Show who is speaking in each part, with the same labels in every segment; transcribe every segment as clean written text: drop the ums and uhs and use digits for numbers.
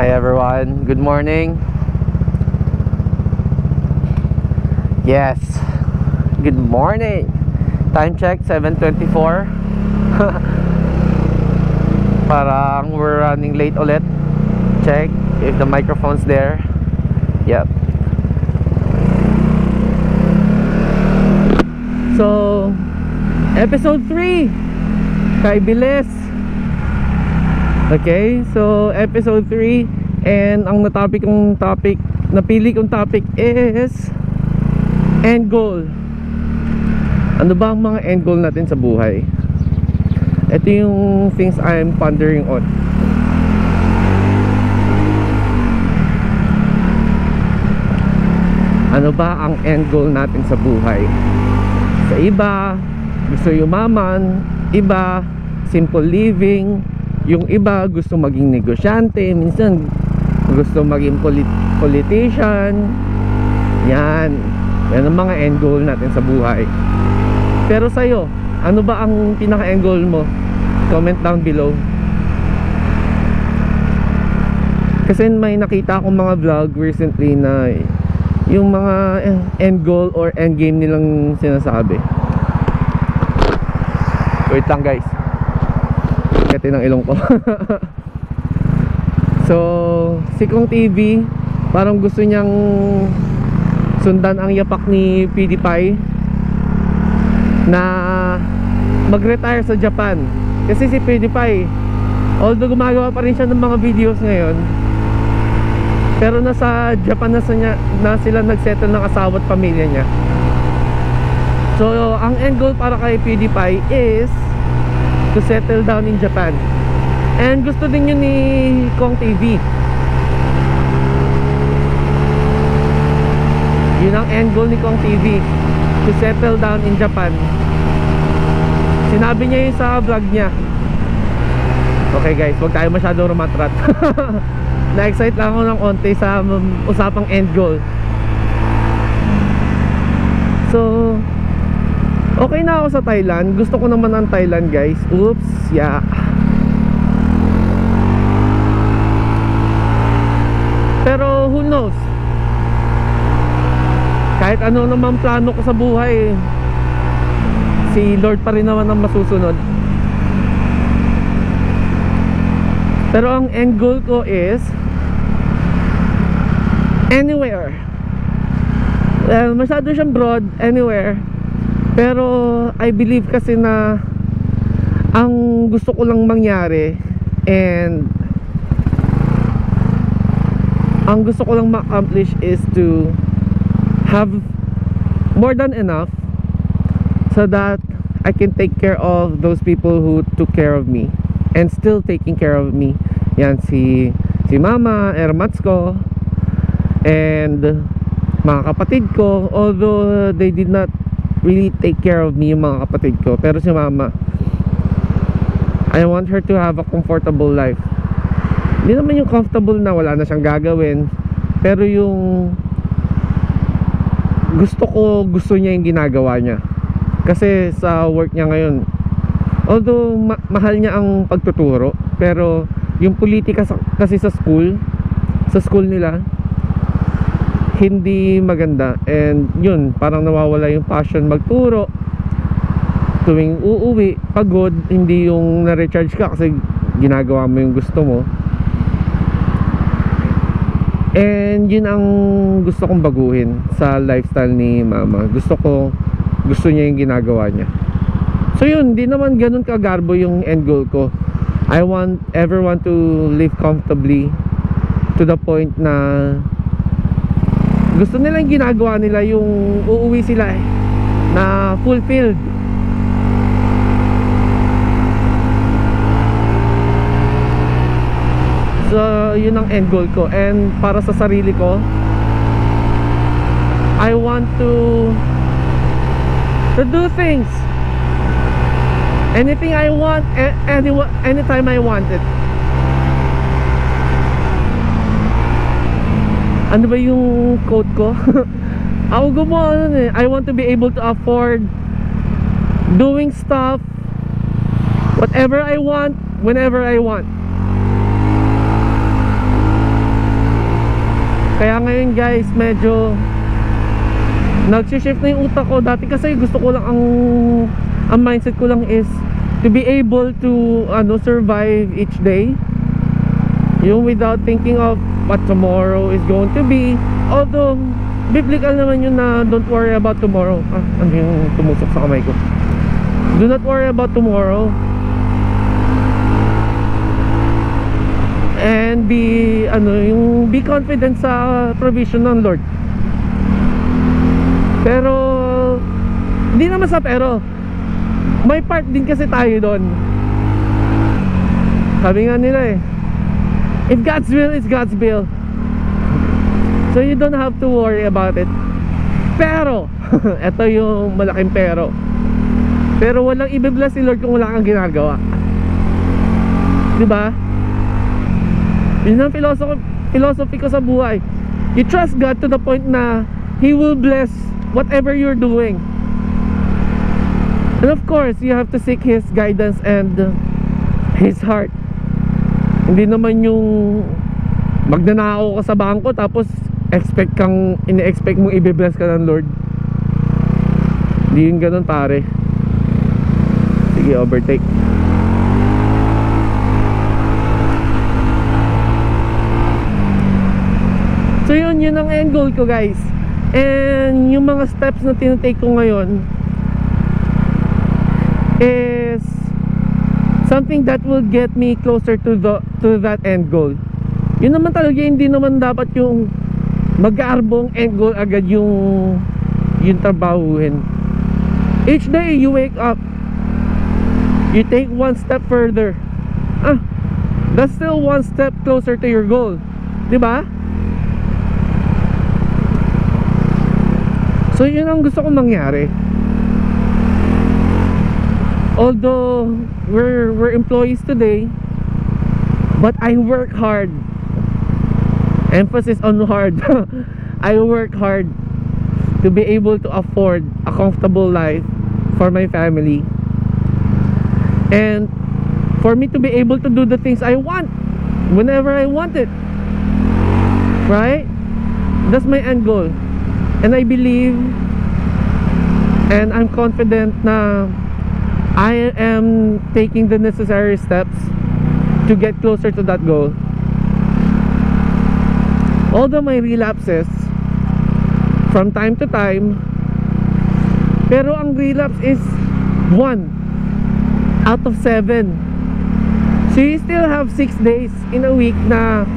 Speaker 1: Hi everyone, good morning. Yes, good morning. Time check 7:24. Parang we're running late ulit. Check if the microphone's there. Yep. So episode 3 kay Bilis. Okay, so episode 3, and ang napili kong topic is end goal. Ano ba ang mga end goal natin sa buhay? Ito yung things I'm pondering on. Ano ba ang end goal natin sa buhay? Sa iba, gusto yumaman. Iba, simple living. Yung iba gusto maging negosyante, minsan gusto maging politician. Yan ang mga end goal natin sa buhay. Pero sa'yo, ano ba ang pinaka end goal mo? Comment down below. Kasi may nakita akong mga vlog recently na yung mga end goal or end game nilang sinasabi. Wait lang guys, kati ng ilong ko. So si Kong TV parang gusto niyang sundan ang yapak ni PewDiePie na mag-retire sa Japan. Kasi si PewDiePie, although gumagawa pa rin siya ng mga videos ngayon, pero nasa Japan na sila nagsettle ng asawa at pamilya niya. So ang end goal para kay PewDiePie is to settle down in Japan. And gusto din yun ni Kong TV. Yun ang end goal ni Kong TV, to settle down in Japan. Sinabi niya yun sa vlog niya. Okay guys, huwag tayo masyado rumatrat. Na-excite lang ako ng konti sa usapang end goal. So okay na ako sa Thailand. Gusto ko naman ang Thailand guys. Oops, yeah. Pero who knows? Kahit ano naman plano ko sa buhay, si Lord pa rin naman ang masusunod. Pero ang end goal ko is anywhere. Well, masyado siyang broad, anywhere. Pero I believe kasi na ang gusto ko lang mangyari, and ang gusto ko lang ma-accomplish is to have more than enough so that I can take care of those people who took care of me and still taking care of me. Yan si Mama, Ermats ko, and mga kapatid ko. Although they did not really take care of me, yung mga kapatid ko, pero si Mama, I want her to have a comfortable life. Hindi naman yung comfortable na wala na siyang gagawin, pero yung gusto niya yung ginagawa niya. Kasi sa work niya ngayon, although mahal niya ang pagtuturo, pero yung politika kasi sa school nila hindi maganda. And yun, parang nawawala yung passion magturo. Tuwing uuwi, pagod, hindi yung na-recharge ka kasi ginagawa mo yung gusto mo. And yun ang gusto kong baguhin sa lifestyle ni Mama. Gusto niya yung ginagawa niya. So yun, di naman ganun kagarbo yung end goal ko. I want everyone to live comfortably, to the point na gusto nila yung ginagawa nila, yung uuwi sila na fulfilled. So yun ang end goal ko. And para sa sarili ko, I want to do things, anything I want, anytime I want it. Ano ba yung quote ko? Ako gumawa nun eh. I want to be able to afford doing stuff, whatever I want, whenever I want. Kaya ngayon guys, medyo nag-shift na yung utak ko. Dati kasi gusto ko lang ang mindset ko lang is to be able to survive each day, yung without thinking of what tomorrow is going to be. Although biblical naman yun na don't worry about tomorrow. Ano yung tumusok sa kamay ko? Do not worry about tomorrow, and be confident sa provision ng Lord. Pero hindi naman sa pero may part din kasi tayo doon. Sabi nga nila if God's will is God's will, so you don't have to worry about it. Pero eto yung malaking pero walang i-bless si Lord kung wala kang ginagawa, diba? Yun ang philosophy ko sa buhay. You trust God to the point na He will bless whatever you're doing. And of course, you have to seek His guidance and His heart. Hindi naman yung magnanakaw ka sa bangko tapos ini-expect mong i-bless ka ng Lord. Hindi yun ganun, pare. Sige, overtake. So yun ang end goal ko, guys. And yung mga steps na tinatake ko ngayon is something that will get me closer to that end goal. Yun naman talaga, hindi naman dapat yung mag-aarbong end goal agad yung trabahuhin. Each day you wake up, you take one step further. That's still one step closer to your goal, diba? So yun ang gusto kong mangyari. Although we're employees today, but I work hard. Emphasis on hard. I work hard to be able to afford a comfortable life for my family, and for me to be able to do the things I want whenever I want it. Right? That's my end goal. And I believe and I'm confident na I am taking the necessary steps to get closer to that goal. Although my relapses from time to time, pero ang relapse is 1 out of 7. So you still have 6 days in a week na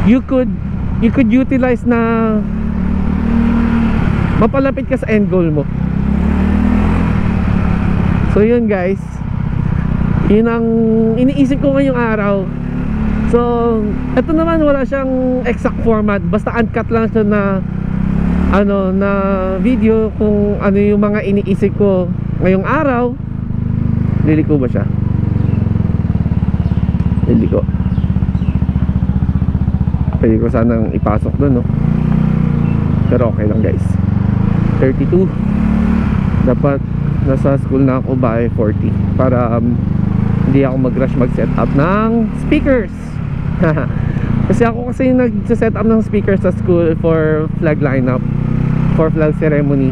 Speaker 1: you could utilize na mapalapit ka sa end goal mo. So yun, guys, yun ang iniisip ko ngayong araw. So ito naman, wala siyang exact format, basta uncut lang siya na video kung ano yung mga iniisip ko ngayong araw. Liliko ba siya? Liliko. Pwede ko sanang ipasok doon, no? Pero okay lang, guys. 32. Dapat nasa school na ako by 40 para hindi ako mag-rush mag-set up ng speakers. Kasi ako nag-set up ng speakers sa school for flag lineup, for flag ceremony.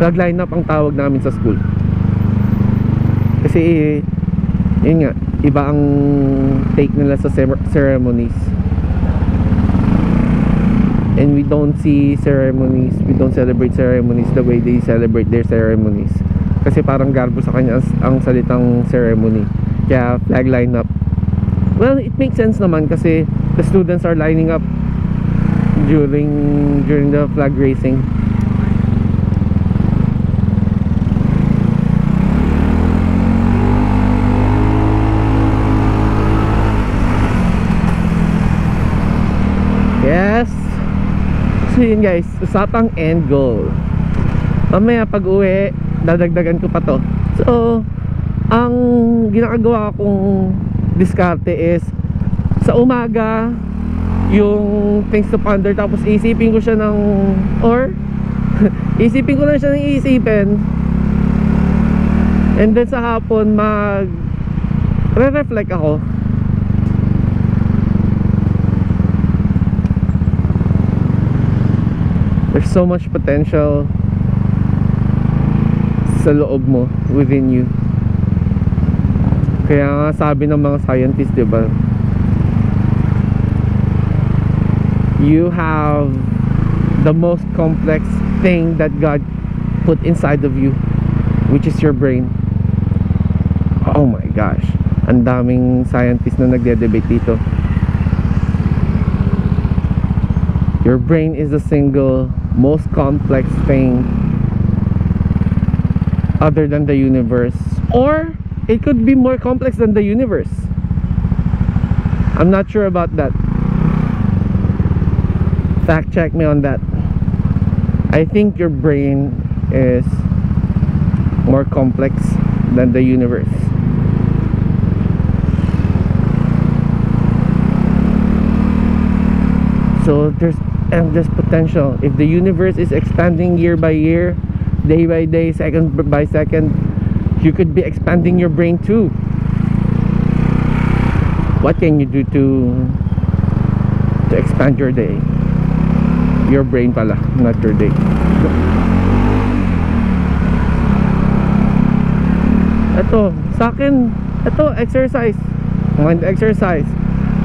Speaker 1: Flag lineup ang tawag namin sa school. Kasi yun nga, iba ang take nila sa ceremonies. And we don't see ceremonies, we don't celebrate ceremonies the way they celebrate their ceremonies. Kasi parang garbo sa kanya ang salitang ceremony. Kaya flag lineup, well, it makes sense naman kasi the students are lining up during the flag raising. Yes. So yun, guys, usapang end goal. Mamaya pag uwi, dadagdagan ko pa to. So ang ginagawa kong diskarte is sa umaga yung things to ponder, tapos isipin ko siya isipin ko lang siya ng iisipin, and then sa hapon re-reflect ako. There's so much potential sa loob mo, within you. Kaya nga sabi ng mga scientists, diba, you have the most complex thing that God put inside of you, which is your brain. Oh my gosh, ang daming scientists na nagde-debate dito. Your brain is the single most complex thing other than the universe, or it could be more complex than the universe. I'm not sure about that. Fact check me on that. I think your brain is more complex than the universe. So there's endless potential. If the universe is expanding year by year, day by day, second by second, you could be expanding your brain too. What can you do to expand your day? Your brain pala, not your day. Ito, sa akin, ito, exercise. Mind exercise.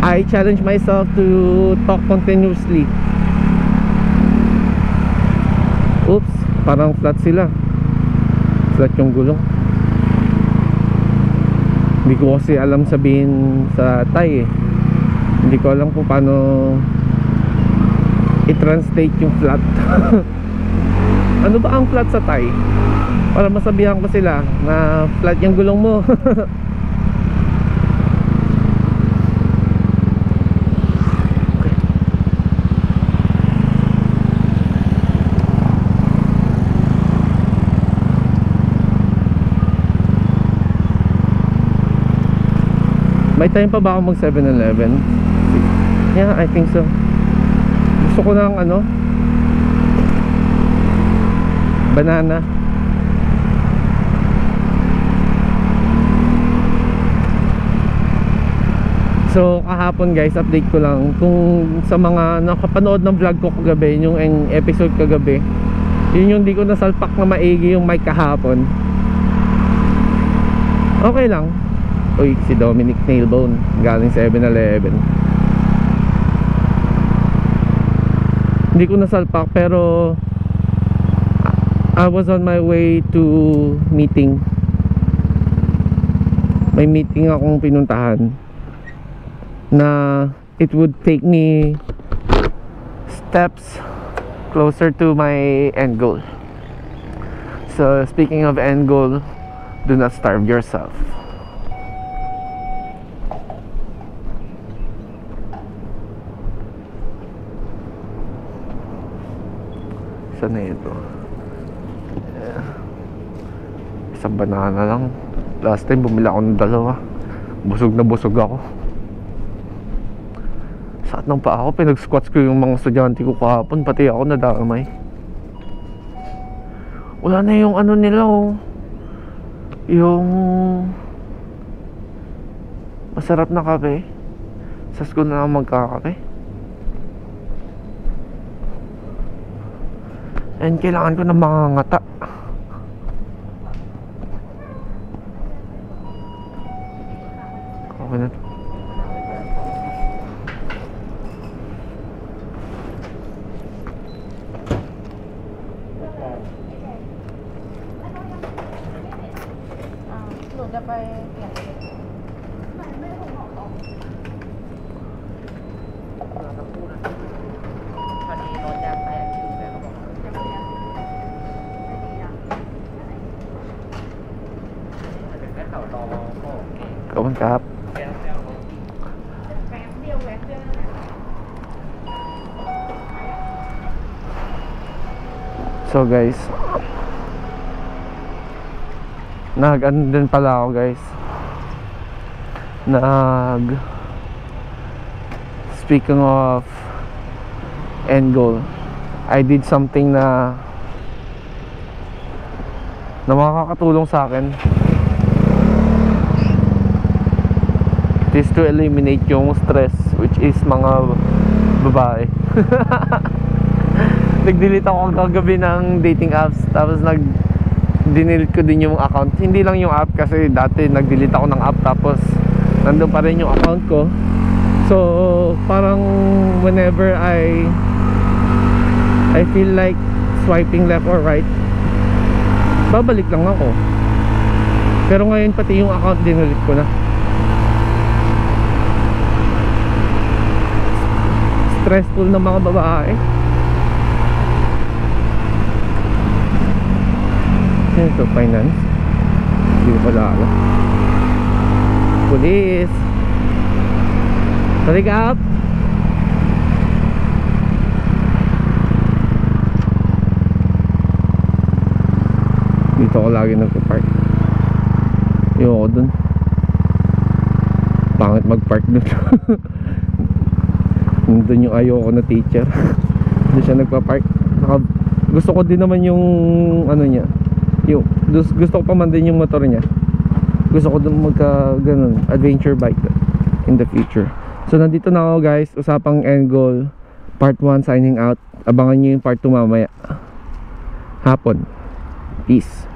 Speaker 1: I challenge myself to talk continuously. Oops, parang flat sila. Flat yung gulong. Hindi ko kasi alam sabihin sa Thai eh. Hindi ko alam kung paano i-translate yung flat. Ano ba ang flat sa Thai? Para masabihan ko sila na flat yung gulong mo. May time pa ba ako mag 7-Eleven? Yeah, I think so. Gusto ko ng ano, banana. So kahapon guys, update ko lang kung sa mga nakapanood ng vlog ko kagabi, yung episode kagabi, yun yung di ko nasalpak na maigi yung mic kahapon. Okay lang. Uy, si Dominic Nailbone galing 7-Eleven. Hindi ko nasalpak pero I was on my way to meeting. May meeting akong pinuntahan na it would take me steps closer to my end goal. So speaking of end goal, do not starve yourself. Na ito, isang banana lang. Last time bumili ako ng dalawa. Busog na busog ako. Sakit ng paa ako. Pinag-squats ko yung mga estudyante ko kahapon, pati ako nadamay. Wala na yung ano nila oh, yung masarap na kape. Sa school na lang magkakape. And kailangan ko ng mga ngata. Okay na. Kawan kap. So guys, nag-ano din pala ako guys, speaking of end goal, I did something na makakatulong sa akin. It is to eliminate yung stress, which is mga babae. Nag-delete ako kagabi ng dating apps. Tapos dinelete ko din yung account. Hindi lang yung app kasi dati nag-delete ako ng app tapos nandun pa rin yung account ko. So parang whenever I feel like swiping left or right, babalik lang ako. Pero ngayon pati yung account dinelete ko na. Stressful na mga babae. Sino ito? Finance? Hindi ko pala alam. Police. Balik up. Dito ako lagi nagpa-park. Ayoko dun. Pangit mag-park dun. Nandun yung ayoko na teacher. Doon siya nagpa-park. Gusto ko din naman yung ano niya, yung gusto ko pa man din yung motor niya. Gusto ko dun magka ganun, adventure bike in the future. So nandito na ako guys, usapang end goal part 1 signing out. Abangan nyo yung part 2 mamaya hapon. Peace.